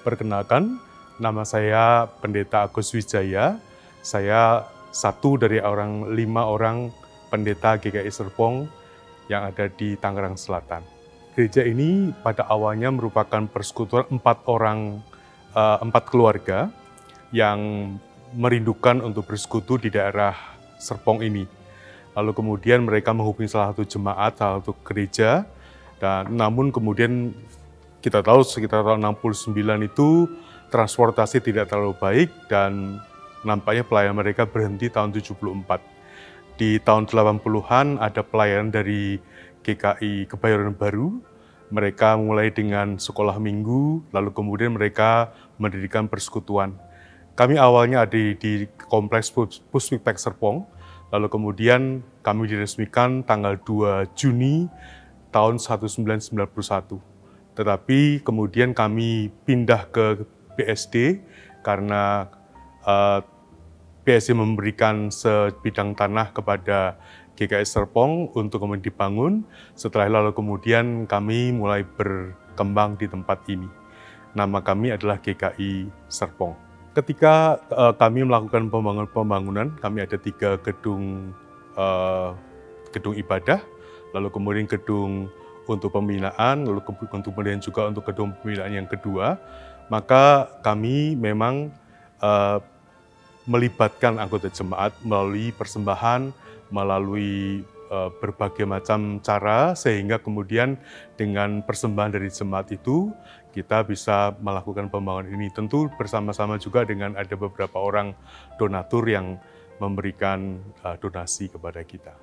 Perkenalkan, nama saya Pendeta Agus Wijaya. Saya satu dari 5 orang pendeta GKI Serpong yang ada di Tangerang Selatan. Gereja ini pada awalnya merupakan persekutuan 4 keluarga yang merindukan untuk bersekutu di daerah Serpong ini. Lalu kemudian mereka menghubungi salah satu jemaat, salah satu gereja, dan namun kemudian kita tahu sekitar tahun 69 itu transportasi tidak terlalu baik dan nampaknya pelayanan mereka berhenti tahun 74. Di tahun 80-an ada pelayanan dari GKI Kebayoran Baru. Mereka mulai dengan sekolah minggu, lalu kemudian mereka mendirikan persekutuan. Kami awalnya ada di Kompleks Puspiptek Serpong, lalu kemudian kami diresmikan tanggal 2 Juni tahun 1991. Tetapi kemudian kami pindah ke BSD karena BSD memberikan sebidang tanah kepada GKI Serpong untuk kemudian dibangun. Setelah lalu kemudian kami mulai berkembang di tempat ini. Nama kami adalah GKI Serpong. Ketika kami melakukan pembangunan, kami ada 3 gedung ibadah, lalu kemudian gedung untuk pembinaan, lalu kemudian juga untuk gedung pembinaan yang kedua, maka kami memang melibatkan anggota jemaat melalui persembahan, melalui berbagai macam cara, sehingga kemudian dengan persembahan dari jemaat itu, kita bisa melakukan pembangunan ini. Tentu bersama-sama juga dengan ada beberapa orang donatur yang memberikan donasi kepada kita.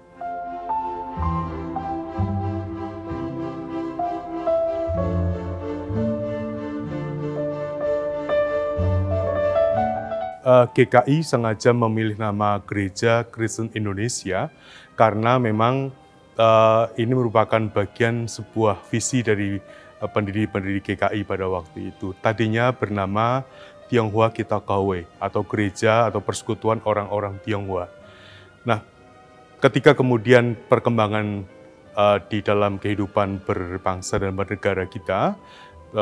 GKI sengaja memilih nama Gereja Kristen Indonesia karena memang ini merupakan bagian sebuah visi dari pendiri GKI pada waktu itu. Tadinya bernama Tionghoa Kita Kawe atau Gereja atau Persekutuan Orang-orang Tionghoa. Nah, ketika kemudian perkembangan di dalam kehidupan berbangsa dan bernegara kita,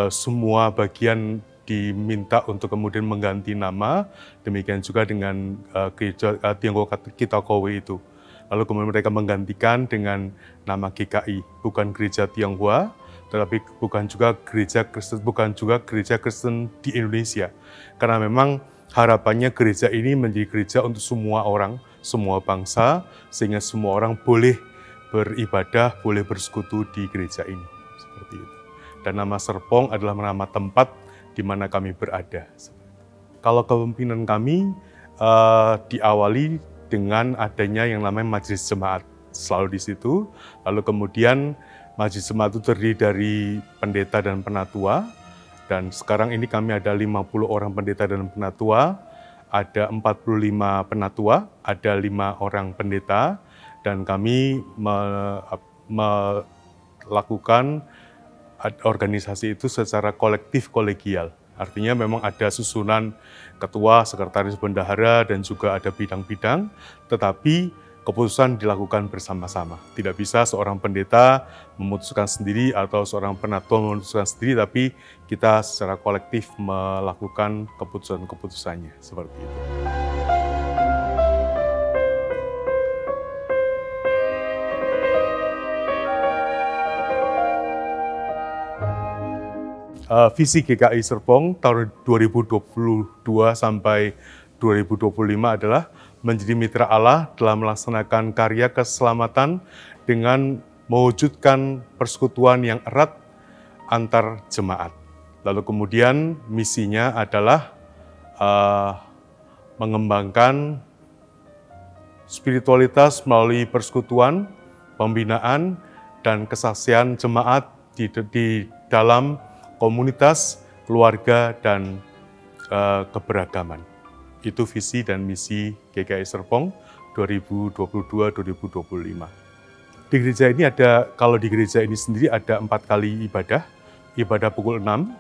semua bagian diminta untuk kemudian mengganti nama, demikian juga dengan Gereja Tionghoa Kita Kawe itu. Lalu kemudian mereka menggantikan dengan nama GKI, bukan Gereja Tionghoa, tetapi bukan juga Gereja Kristen di Indonesia. Karena memang harapannya gereja ini menjadi gereja untuk semua orang, semua bangsa, sehingga semua orang boleh beribadah, boleh bersekutu di gereja ini. Seperti itu. Dan nama Serpong adalah nama tempat di mana kami berada. Kalau kepemimpinan kami diawali dengan adanya yang namanya majelis jemaat, selalu di situ. Lalu kemudian majelis jemaat itu terdiri dari pendeta dan penatua, dan sekarang ini kami ada 50 orang pendeta dan penatua, ada 45 penatua, ada 5 orang pendeta, dan kami melakukan organisasi itu secara kolektif kolegial. Artinya memang ada susunan ketua, sekretaris bendahara, dan juga ada bidang-bidang, tetapi keputusan dilakukan bersama-sama. Tidak bisa seorang pendeta memutuskan sendiri atau seorang penatua memutuskan sendiri, tapi kita secara kolektif melakukan keputusan-keputusannya, seperti itu. Visi GKI Serpong tahun 2022 sampai 2025 adalah menjadi mitra Allah dalam melaksanakan karya keselamatan dengan mewujudkan persekutuan yang erat antar jemaat. Lalu kemudian misinya adalah mengembangkan spiritualitas melalui persekutuan, pembinaan, dan kesaksian jemaat di dalam komunitas, keluarga, dan keberagaman. Itu visi dan misi GKI Serpong 2022-2025. Di gereja ini kalau di gereja ini sendiri ada 4 kali ibadah pukul 6,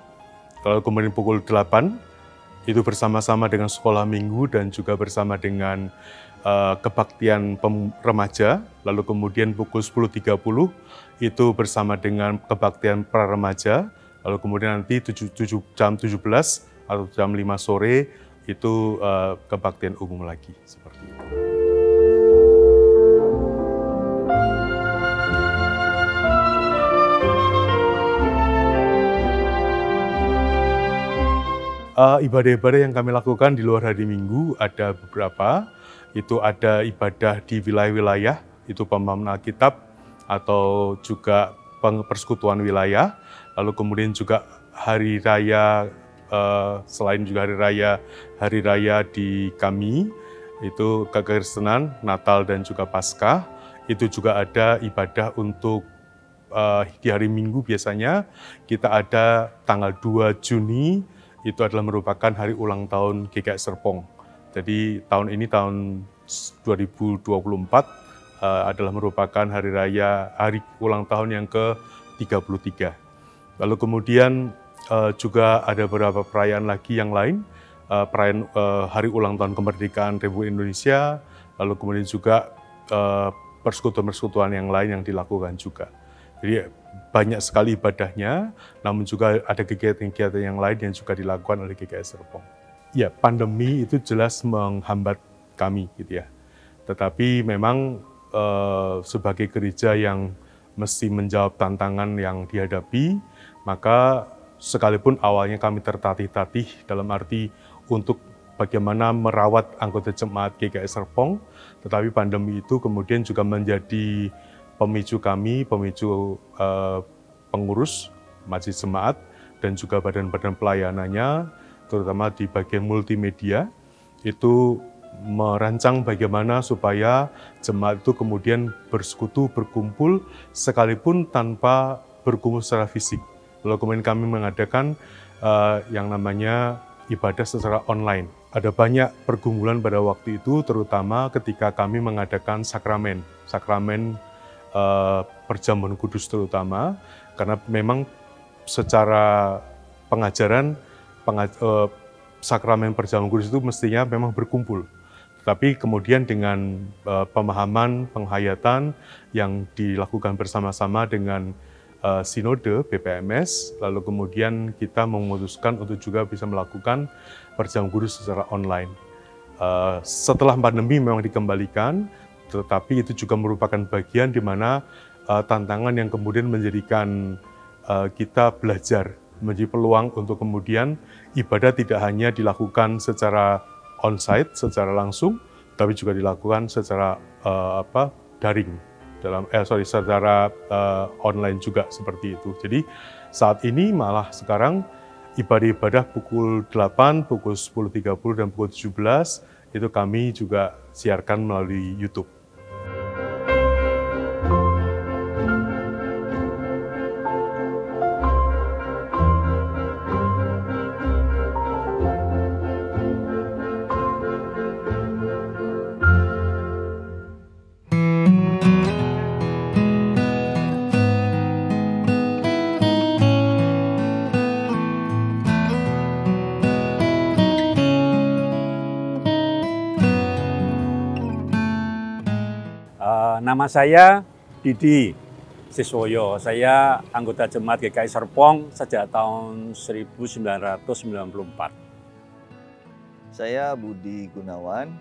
kalau kemudian pukul 8, itu bersama-sama dengan sekolah minggu dan juga bersama dengan kebaktian remaja, lalu kemudian pukul 10.30 itu bersama dengan kebaktian pra remaja, Lalu kemudian nanti jam 17 atau jam 5 sore itu kebaktian umum lagi seperti itu. Ibadah-ibadah yang kami lakukan di luar hari Minggu ada beberapa. Itu ada ibadah di wilayah-wilayah, itu pemahaman Alkitab atau juga persekutuan wilayah. Lalu kemudian juga hari raya, selain juga hari raya di kami, itu kekristenan, Natal dan juga Paskah. Itu juga ada ibadah untuk di hari Minggu biasanya kita ada tanggal 2 Juni, itu adalah merupakan hari ulang tahun GKI Serpong. Jadi tahun ini, tahun 2024, adalah merupakan hari ulang tahun yang ke-33. Lalu kemudian juga ada beberapa perayaan lagi yang lain, perayaan hari ulang tahun kemerdekaan Republik Indonesia, lalu kemudian juga persekutuan-persekutuan yang lain yang dilakukan juga. Jadi banyak sekali ibadahnya, namun juga ada kegiatan-kegiatan yang lain yang juga dilakukan oleh GKI Serpong. Ya, pandemi itu jelas menghambat kami gitu ya. Tetapi memang sebagai gereja yang mesti menjawab tantangan yang dihadapi, maka sekalipun awalnya kami tertatih-tatih dalam arti untuk bagaimana merawat anggota jemaat GKI Serpong, tetapi pandemi itu kemudian juga menjadi pemicu kami, pemicu pengurus majelis jemaat dan juga badan-badan pelayanannya, terutama di bagian multimedia, itu merancang bagaimana supaya jemaat itu kemudian bersekutu, berkumpul, sekalipun tanpa berkumpul secara fisik. Lalu kemudian kami mengadakan yang namanya ibadah secara online. Ada banyak pergumulan pada waktu itu, terutama ketika kami mengadakan sakramen perjamuan kudus terutama, karena memang secara pengajaran sakramen perjamuan kudus itu mestinya memang berkumpul. Tetapi kemudian dengan pemahaman, penghayatan yang dilakukan bersama-sama dengan sinode BPMS, lalu kemudian kita memutuskan untuk juga bisa melakukan perjamuan kudus secara online. Setelah pandemi memang dikembalikan, tetapi itu juga merupakan bagian di mana tantangan yang kemudian menjadikan kita belajar, menjadi peluang untuk kemudian ibadah tidak hanya dilakukan secara on-site, secara langsung, tapi juga dilakukan secara daring, secara online juga seperti itu. Jadi saat ini malah sekarang ibadah-ibadah pukul 8, pukul 10.30 dan pukul 17 itu kami juga siarkan melalui YouTube. Nama saya Didi Siswoyo, saya anggota jemaat GKI Serpong sejak tahun 1994. Saya Budi Gunawan,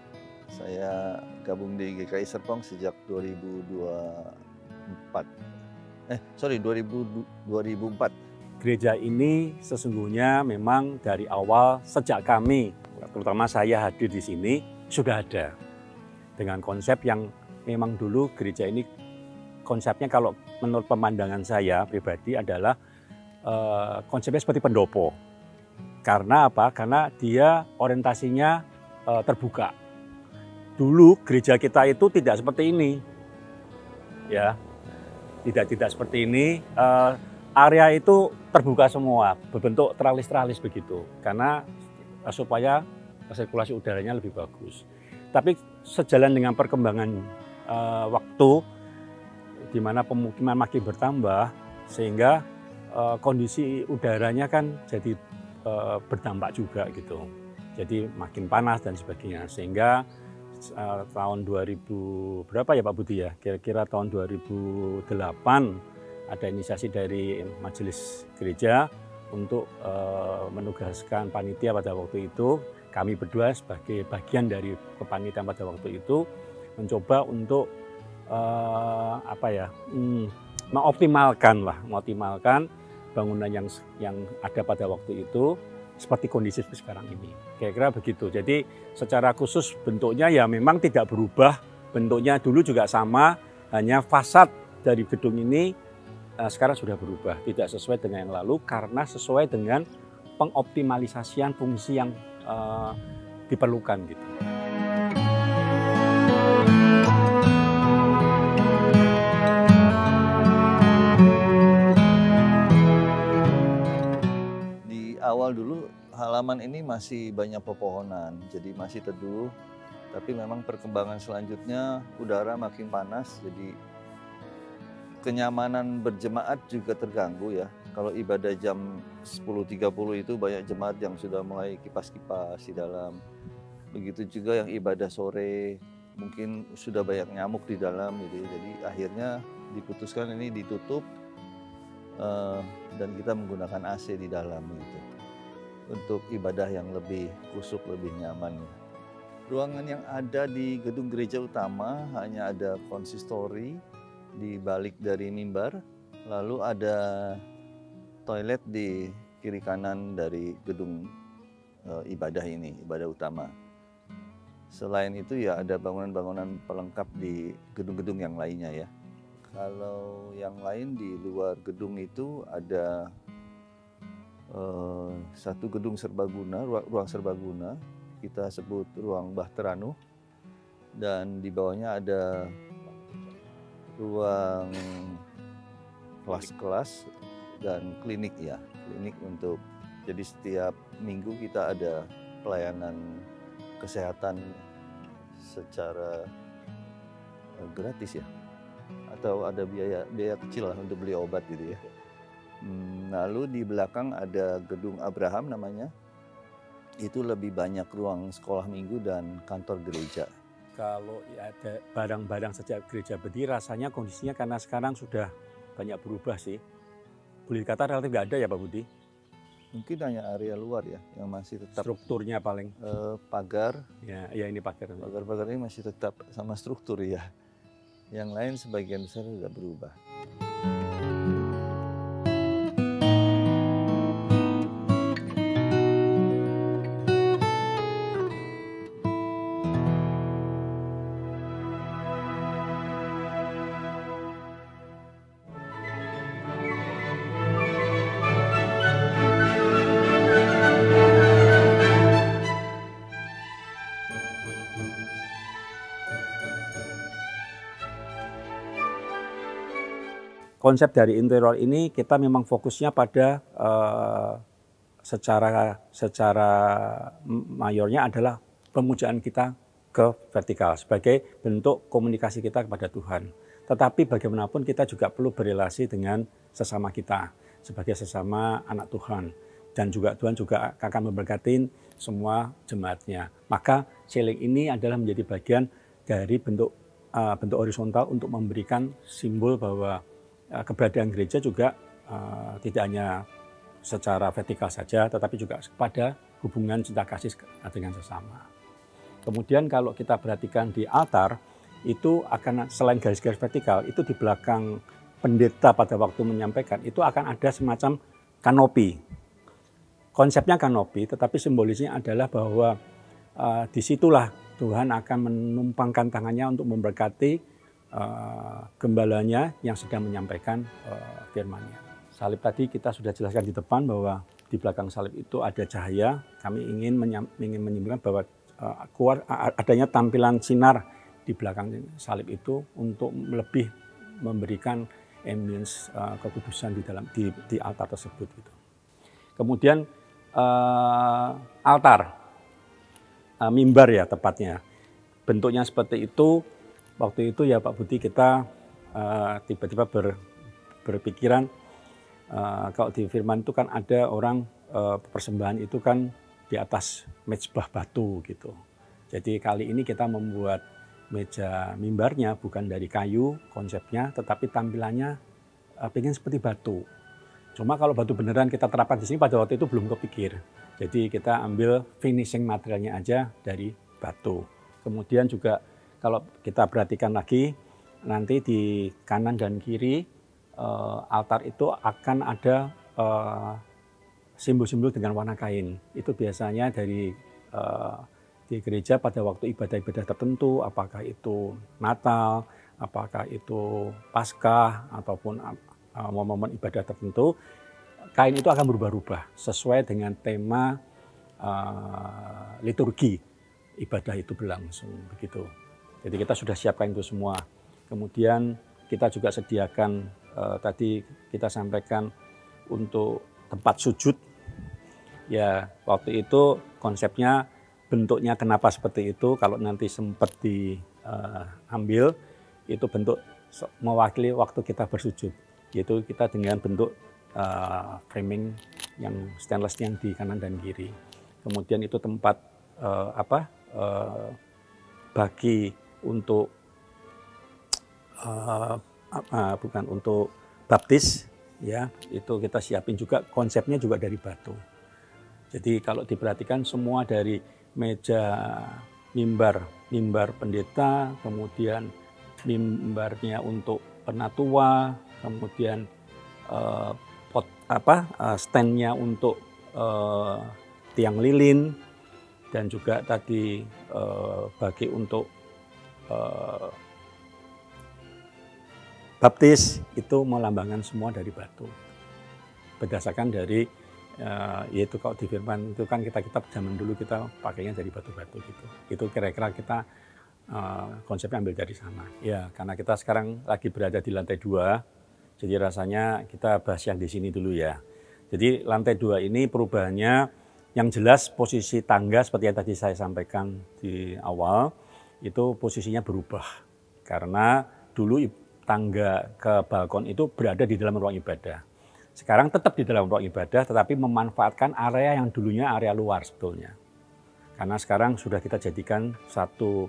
saya gabung di GKI Serpong sejak 2004. Gereja ini sesungguhnya memang dari awal sejak kami, terutama saya hadir di sini, sudah ada. Dengan konsep yang memang dulu gereja ini konsepnya kalau menurut pemandangan saya pribadi adalah konsepnya seperti pendopo. Karena apa? Karena dia orientasinya terbuka. Dulu gereja kita itu tidak seperti ini, ya, tidak seperti ini. Area itu terbuka semua, berbentuk teralis-teralis begitu, karena supaya sirkulasi udaranya lebih bagus. Tapi sejalan dengan perkembangan waktu, di mana pemukiman makin bertambah, sehingga kondisi udaranya kan jadi berdampak juga gitu. Jadi makin panas dan sebagainya, sehingga tahun 2000 berapa ya Pak Budi ya? Kira-kira tahun 2008 ada inisiasi dari majelis gereja untuk menugaskan panitia pada waktu itu. Kami berdua sebagai bagian dari kepanitiaan pada waktu itu mencoba untuk mengoptimalkan bangunan yang ada pada waktu itu seperti kondisi sekarang ini. Kira-kira begitu. Jadi secara khusus bentuknya ya memang tidak berubah. Bentuknya dulu juga sama, hanya fasad dari gedung ini sekarang sudah berubah. Tidak sesuai dengan yang lalu karena sesuai dengan pengoptimalisasian fungsi yang diperlukan gitu. Awal dulu halaman ini masih banyak pepohonan, jadi masih teduh. Tapi memang perkembangan selanjutnya udara makin panas, jadi kenyamanan berjemaat juga terganggu ya. Kalau ibadah jam 10.30 itu banyak jemaat yang sudah mulai kipas-kipas di dalam. Begitu juga yang ibadah sore, mungkin sudah banyak nyamuk di dalam gitu. Jadi akhirnya diputuskan ini ditutup dan kita menggunakan AC di dalam gitu. Untuk ibadah yang lebih kusuk, lebih nyaman. Ruangan yang ada di gedung gereja utama hanya ada konsistori di balik dari mimbar, lalu ada toilet di kiri kanan dari gedung ibadah ini, ibadah utama. Selain itu ya ada bangunan-bangunan pelengkap di gedung-gedung yang lainnya ya. Kalau yang lain di luar gedung itu ada satu gedung serbaguna, ruang serbaguna, kita sebut ruang Bahteranuh, dan di bawahnya ada ruang kelas-kelas dan klinik ya, klinik untuk, jadi setiap minggu kita ada pelayanan kesehatan secara gratis ya, atau ada biaya kecil lah untuk beli obat gitu ya. Lalu di belakang ada gedung Abraham namanya, itu lebih banyak ruang sekolah minggu dan kantor gereja. Kalau ada barang-barang sejak gereja berdiri, rasanya kondisinya karena sekarang sudah banyak berubah sih. Boleh dikata relatif nggak ada ya Pak Budi? Mungkin hanya area luar ya yang masih tetap. Strukturnya paling. Pagar. Ya ini pagar. Pagar-pagar ini masih tetap sama struktur ya. Yang lain sebagian besar sudah berubah. Konsep dari interior ini kita memang fokusnya pada secara mayornya adalah pemujaan kita ke vertikal sebagai bentuk komunikasi kita kepada Tuhan. Tetapi bagaimanapun kita juga perlu berelasi dengan sesama kita sebagai sesama anak Tuhan, dan juga Tuhan juga akan memberkati semua jemaatnya. Maka ceiling ini adalah menjadi bagian dari bentuk horizontal untuk memberikan simbol bahwa keberadaan gereja juga tidak hanya secara vertikal saja, tetapi juga pada hubungan cinta kasih dengan sesama. Kemudian kalau kita perhatikan di altar, itu akan selain garis-garis vertikal, itu di belakang pendeta pada waktu menyampaikan, itu akan ada semacam kanopi. Konsepnya kanopi, tetapi simbolisnya adalah bahwa disitulah Tuhan akan menumpangkan tangannya untuk memberkati gembalanya yang sedang menyampaikan firman-Nya. Salib tadi kita sudah jelaskan di depan bahwa di belakang salib itu ada cahaya. Kami ingin menyimpulkan bahwa adanya tampilan sinar di belakang salib itu untuk lebih memberikan ambience kekudusan di altar tersebut. Gitu. Kemudian altar, mimbar ya tepatnya, bentuknya seperti itu. Waktu itu ya Pak Budi kita tiba-tiba berpikiran kalau di firman itu kan ada orang persembahan itu kan di atas mezbah batu gitu. Jadi kali ini kita membuat meja mimbarnya bukan dari kayu konsepnya, tetapi tampilannya pengen seperti batu. Cuma kalau batu beneran kita terapkan di sini pada waktu itu belum kepikir. Jadi kita ambil finishing materialnya aja dari batu. Kemudian juga kalau kita perhatikan lagi, nanti di kanan dan kiri altar itu akan ada simbol-simbol dengan warna kain. Itu biasanya dari di gereja pada waktu ibadah-ibadah tertentu, apakah itu Natal, apakah itu Paskah, ataupun momen-momen ibadah tertentu, kain itu akan berubah-ubah sesuai dengan tema liturgi ibadah itu berlangsung begitu. Jadi kita sudah siapkan itu semua. Kemudian kita juga sediakan tadi kita sampaikan untuk tempat sujud. Ya waktu itu konsepnya bentuknya kenapa seperti itu, kalau nanti sempat diambil itu bentuk mewakili waktu kita bersujud. Yaitu kita dengan bentuk framing yang stainless yang di kanan dan kiri. Kemudian itu tempat bagi untuk bukan untuk baptis, ya itu kita siapin juga, konsepnya juga dari batu. Jadi kalau diperhatikan semua dari meja mimbar pendeta, kemudian mimbarnya untuk penatua, kemudian standnya untuk tiang lilin, dan juga tadi bagi untuk baptis, itu melambangkan semua dari batu. Berdasarkan dari yaitu kalau di firman itu kan kitab zaman dulu kita pakainya dari batu-batu gitu. Itu kira-kira kita konsepnya ambil dari sana. Ya, karena kita sekarang lagi berada di lantai 2, jadi rasanya kita bahas yang di sini dulu ya. Jadi lantai 2 ini perubahannya yang jelas posisi tangga seperti yang tadi saya sampaikan di awal, itu posisinya berubah. Karena dulu tangga ke balkon itu berada di dalam ruang ibadah. Sekarang tetap di dalam ruang ibadah, tetapi memanfaatkan area yang dulunya area luar sebetulnya. Karena sekarang sudah kita jadikan satu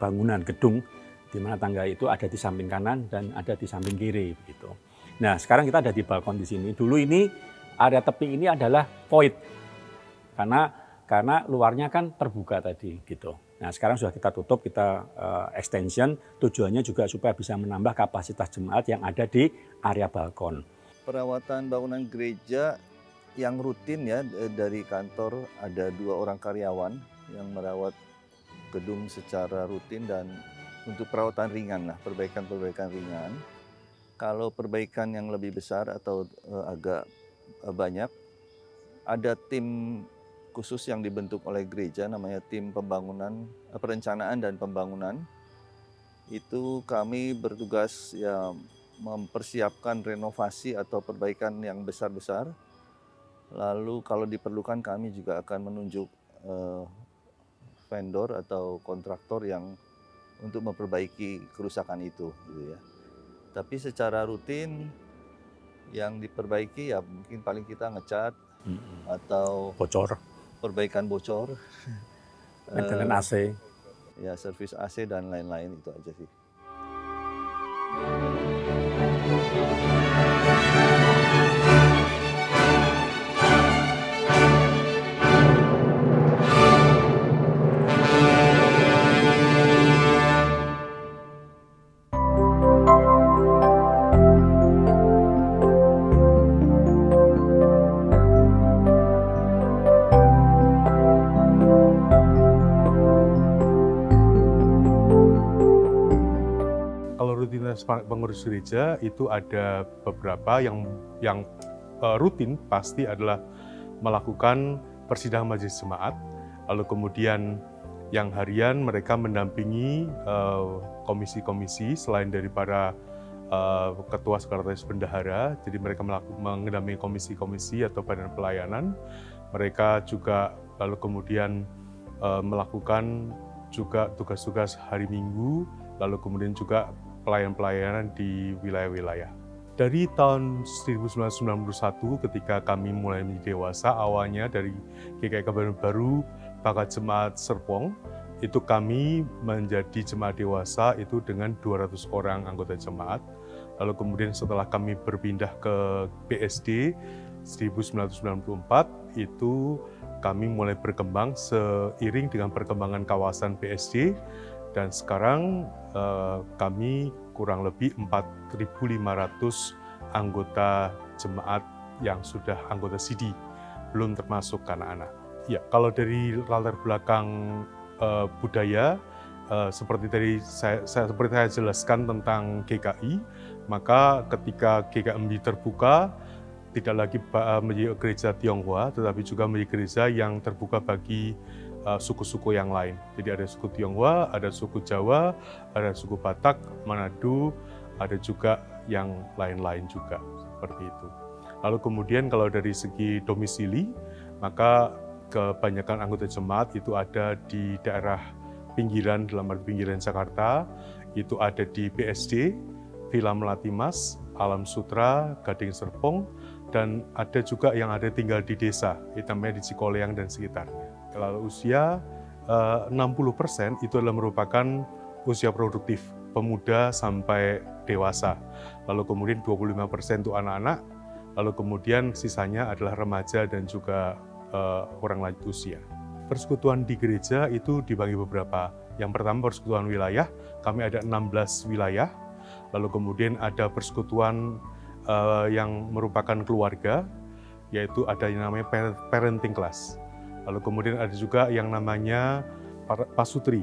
bangunan gedung, di mana tangga itu ada di samping kanan dan ada di samping kiri begitu. Nah, sekarang kita ada di balkon di sini. Dulu ini area tepi ini adalah void, karena luarnya kan terbuka tadi gitu. Nah, sekarang sudah kita tutup, kita extension, tujuannya juga supaya bisa menambah kapasitas jemaat yang ada di area balkon. Perawatan bangunan gereja yang rutin ya, dari kantor ada 2 orang karyawan yang merawat gedung secara rutin, dan untuk perawatan ringan lah, perbaikan-perbaikan ringan. Kalau perbaikan yang lebih besar atau agak banyak, ada tim khusus yang dibentuk oleh gereja, namanya tim perencanaan dan pembangunan. Itu kami bertugas ya mempersiapkan renovasi atau perbaikan yang besar-besar. Lalu kalau diperlukan kami juga akan menunjuk vendor atau kontraktor yang untuk memperbaiki kerusakan itu gitu ya. Tapi secara rutin yang diperbaiki ya mungkin paling kita ngecat atau bocor, perbaikan bocor, maintenance AC, ya servis AC dan lain-lain, itu aja sih. Pengurus gereja itu ada beberapa yang rutin pasti adalah melakukan persidangan majelis jemaat, lalu kemudian yang harian mereka mendampingi komisi-komisi selain dari para ketua sekretaris bendahara, jadi mereka mendampingi komisi-komisi atau badan pelayanan. Mereka juga lalu kemudian melakukan juga tugas-tugas hari Minggu, lalu kemudian juga pelayanan di wilayah-wilayah. Dari tahun 1991 ketika kami mulai menjadi dewasa, awalnya dari GKI Kabupaten Baru Bakat Jemaat Serpong, itu kami menjadi jemaat dewasa itu dengan 200 orang anggota jemaat. Lalu kemudian setelah kami berpindah ke BSD 1994, itu kami mulai berkembang seiring dengan perkembangan kawasan BSD, dan sekarang kami kurang lebih 4.500 anggota jemaat yang sudah anggota CD, belum termasuk anak-anak. Ya, kalau dari latar belakang budaya, seperti tadi saya jelaskan tentang GKI, maka ketika GKMI terbuka, tidak lagi menjadi gereja Tionghoa, tetapi juga menjadi gereja yang terbuka bagi suku-suku yang lain. Jadi ada suku Tionghoa, ada suku Jawa, ada suku Batak, Manado, ada juga yang lain-lain juga, seperti itu. Lalu kemudian kalau dari segi domisili, maka kebanyakan anggota jemaat itu ada di daerah pinggiran, dalam arti pinggiran Jakarta, itu ada di BSD, Villa Melati Mas, Alam Sutra, Gading Serpong, dan ada juga yang ada tinggal di desa, namanya di Cikoleang dan sekitarnya. Kalau usia 60% itu adalah merupakan usia produktif, pemuda sampai dewasa. Lalu kemudian 25% itu anak-anak, lalu kemudian sisanya adalah remaja dan juga orang lanjut usia. Persekutuan di gereja itu dibagi beberapa. Yang pertama persekutuan wilayah, kami ada 16 wilayah. Lalu kemudian ada persekutuan yang merupakan keluarga, yaitu ada yang namanya parenting class. Lalu kemudian ada juga yang namanya pasutri,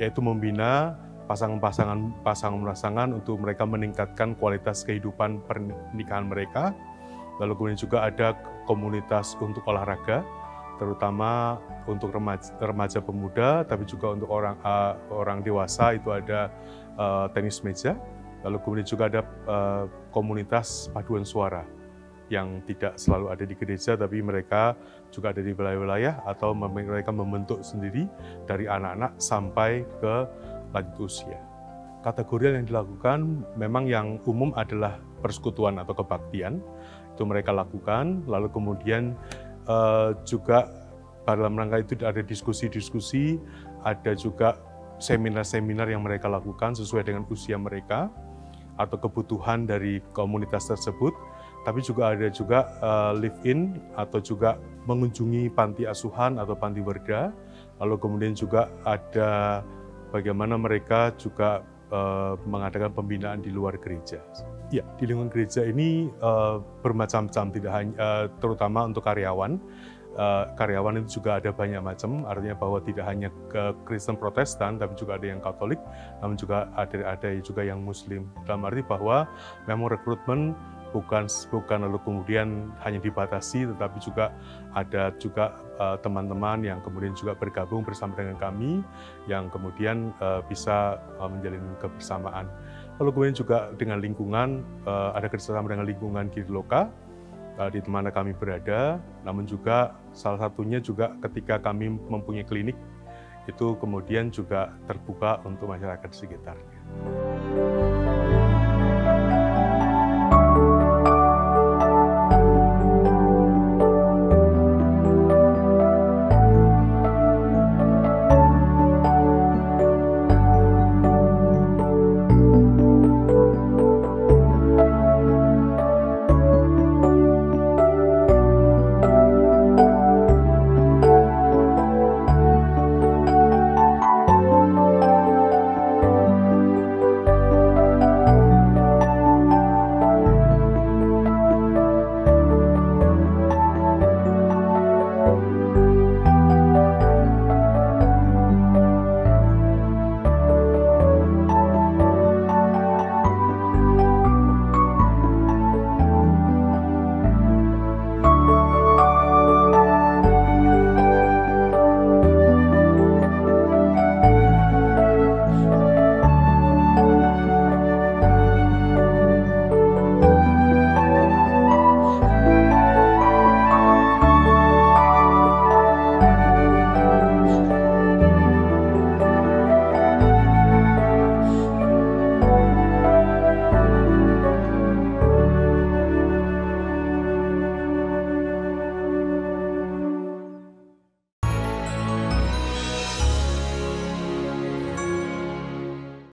yaitu membina pasangan-pasangan untuk mereka meningkatkan kualitas kehidupan pernikahan mereka. Lalu kemudian juga ada komunitas untuk olahraga, terutama untuk remaja pemuda, tapi juga untuk orang dewasa itu ada tenis meja. Lalu kemudian juga ada komunitas paduan suara yang tidak selalu ada di gereja, tapi mereka juga ada di wilayah-wilayah atau mereka membentuk sendiri dari anak-anak sampai ke lanjut usia. Kategori yang dilakukan memang yang umum adalah persekutuan atau kebaktian, itu mereka lakukan. Lalu kemudian juga dalam rangka itu ada diskusi-diskusi, ada juga seminar-seminar yang mereka lakukan sesuai dengan usia mereka atau kebutuhan dari komunitas tersebut. Tapi juga ada juga live-in atau juga mengunjungi panti asuhan atau panti werda. Lalu kemudian juga ada bagaimana mereka juga mengadakan pembinaan di luar gereja. Ya, di lingkungan gereja ini bermacam-macam, tidak hanya terutama untuk karyawan. Karyawan itu juga ada banyak macam, artinya bahwa tidak hanya ke Kristen Protestan, tapi juga ada yang Katolik, namun juga ada juga yang Muslim. Dalam arti bahwa memang rekrutmen bukan lalu kemudian hanya dibatasi, tetapi juga ada juga teman-teman yang kemudian juga bergabung bersama dengan kami, yang kemudian bisa menjalin kebersamaan. Lalu kemudian juga dengan lingkungan, ada kerjasama dengan lingkungan Giriloka, di mana kami berada, namun juga salah satunya juga ketika kami mempunyai klinik, itu kemudian juga terbuka untuk masyarakat sekitarnya.